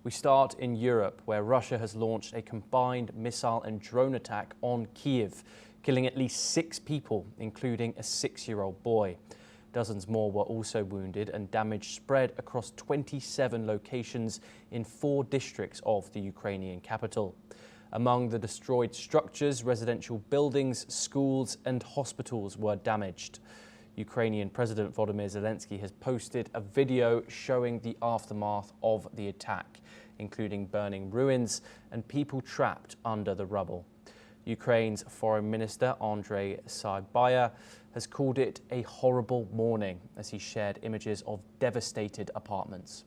We start in Europe, where Russia has launched a combined missile and drone attack on Kyiv, killing at least 6 people, including a 6-year-old boy. Dozens more were also wounded, and damage spread across 27 locations in 4 districts of the Ukrainian capital. Among the destroyed structures, residential buildings, schools and hospitals were damaged. Ukrainian President Volodymyr Zelensky has posted a video showing the aftermath of the attack, including burning ruins and people trapped under the rubble. Ukraine's Foreign Minister Andrei Sybiha has called it a horrible morning as he shared images of devastated apartments.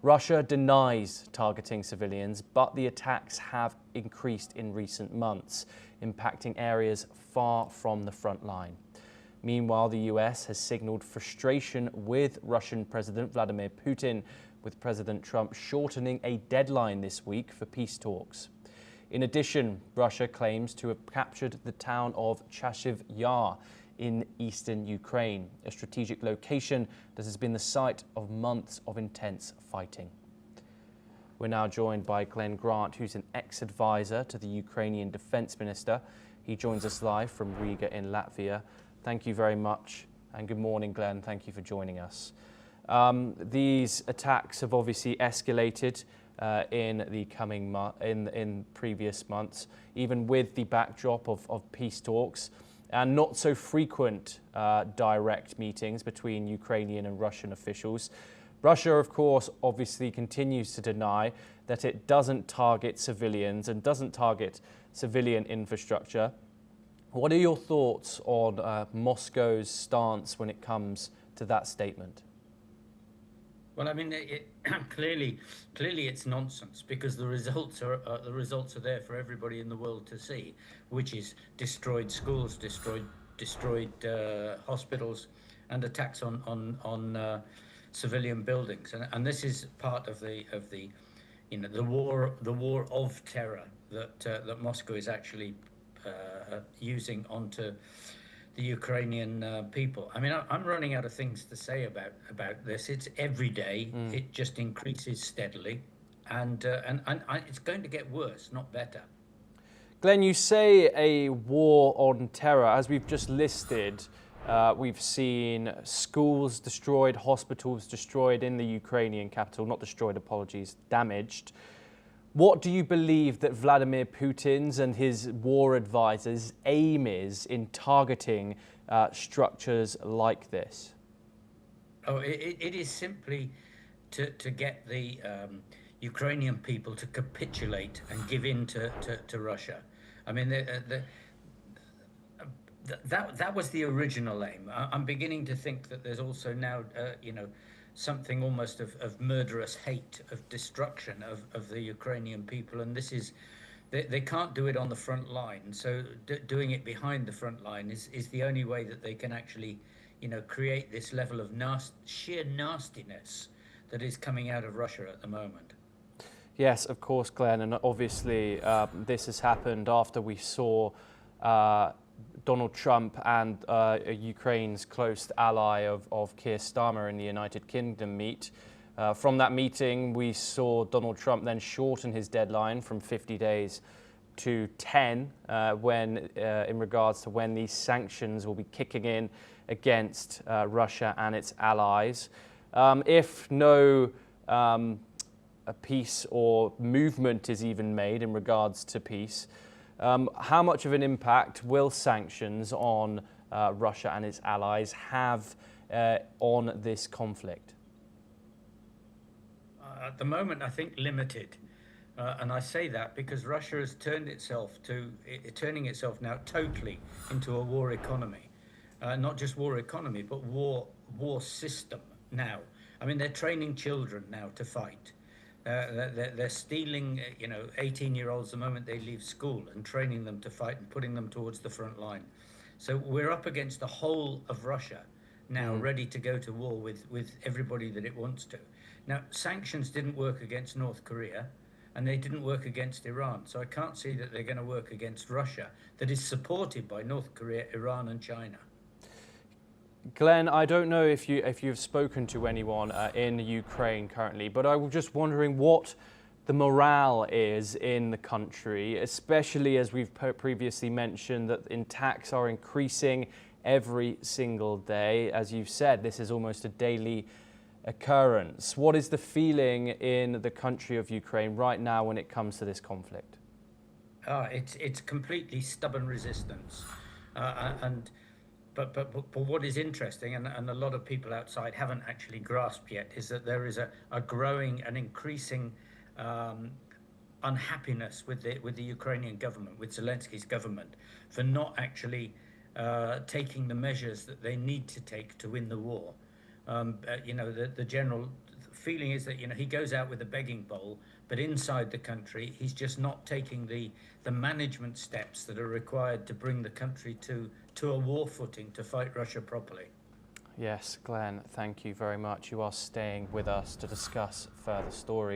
Russia denies targeting civilians, but the attacks have increased in recent months, impacting areas far from the front line. Meanwhile, the US has signaled frustration with Russian President Vladimir Putin, with President Trump shortening a deadline this week for peace talks. In addition, Russia claims to have captured the town of Chasiv Yar in eastern Ukraine, a strategic location that has been the site of months of intense fighting. We're now joined by Glenn Grant, who's an ex-advisor to the Ukrainian Defense Minister. He joins us live from Riga in Latvia. Thank you very much, and good morning, Glenn. Thank you for joining us. These attacks have obviously escalated in the coming in previous months, even with the backdrop of peace talks and not so frequent direct meetings between Ukrainian and Russian officials. Russia, of course, obviously continues to deny that it doesn't target civilians and doesn't target civilian infrastructure. What are your thoughts on Moscow's stance when it comes to that statement? Well, I mean, clearly, it's nonsense, because the results are there for everybody in the world to see, which is destroyed schools, destroyed hospitals, and attacks on civilian buildings, and this is part of the war of terror that Moscow is actually using onto the Ukrainian people. I mean, I'm running out of things to say about this. It's every day. It just increases steadily, and it's going to get worse, not better. Glenn, you say a war on terror. As we've just listed, we've seen schools destroyed, hospitals destroyed in the Ukrainian capital, not destroyed, apologies, damaged. What do you believe that Vladimir Putin's and his war advisors' aim is in targeting structures like this? Oh, it is simply to get the Ukrainian people to capitulate and give in to Russia. I mean, that was the original aim. I'm beginning to think that there's also now, something almost of murderous hate, of destruction of the Ukrainian people, and this is, they can't do it on the front line, so doing it behind the front line is the only way that they can actually, create this level of sheer nastiness that is coming out of Russia at the moment. Yes, of course, Glenn, and obviously this has happened after we saw Donald Trump and Ukraine's close ally of Keir Starmer in the United Kingdom meet. From that meeting, we saw Donald Trump then shorten his deadline from 50 days to 10 in regards to when these sanctions will be kicking in against Russia and its allies. If no peace or movement is even made in regards to peace, how much of an impact will sanctions on Russia and its allies have on this conflict? At the moment, I think limited. And I say that because Russia has turning itself now totally into a war economy. Not just war economy, but war system now. I mean, they're training children now to fight. They're stealing, 18-year-olds the moment they leave school and training them to fight and putting them towards the front line. So we're up against the whole of Russia now, ready to go to war with everybody that it wants to. Now, sanctions didn't work against North Korea, and they didn't work against Iran. So I can't see that they're going to work against Russia, that is supported by North Korea, Iran, and China. Glenn, I don't know if you've spoken to anyone in Ukraine currently, but I was just wondering what the morale is in the country, especially as we've previously mentioned that attacks are increasing every single day. As you've said, this is almost a daily occurrence. What is the feeling in the country of Ukraine right now when it comes to this conflict? It's completely stubborn resistance, but what is interesting, and a lot of people outside haven't actually grasped yet, is that there is a growing and increasing unhappiness with the Ukrainian government, with Zelensky's government, for not actually taking the measures that they need to take to win the war. The general feeling is that he goes out with a begging bowl, but inside the country he's just not taking the management steps that are required to bring the country to a war footing to fight Russia properly. Yes, Glenn, thank you very much. You are staying with us to discuss further stories.